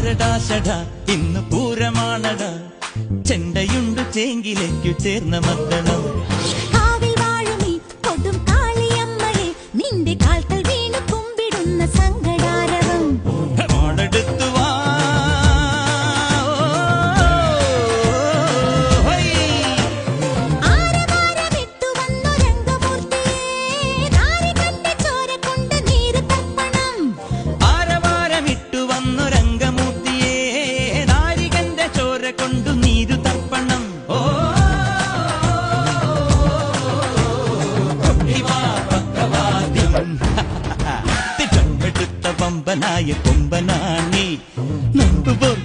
അടടാശട ഇന്ന് പൂരമാണട ചെണ്ടയുണ്ട് ചേങ്കിലേക്കു ചേർന്ന മദ്ദളം കാവിൽ വാഴുമീ കൊടും കാളിയമ്മയെ നിന്റെ കാൽക്കൽ വീണു കുമ്പിടുന്ന സങ്കടാരവം മോളെടുത്തു വാ ആരവാരമിട്ടു വന്നു രംഗമൂർത്തിയെ നാരികന്റെ ചോര കൊണ്ട് നീര് തർപ്പണം ആരവാരമിട്ടു വന്നു രംഗമൂർത്തിയെ നാരികന്റെ ചോര കൊണ്ടു നീരു തർപ്പണം ഓ തിട്ടമെടുത്ത പമ്പനായ കൊമ്പനാണി നമ്പുപോൽ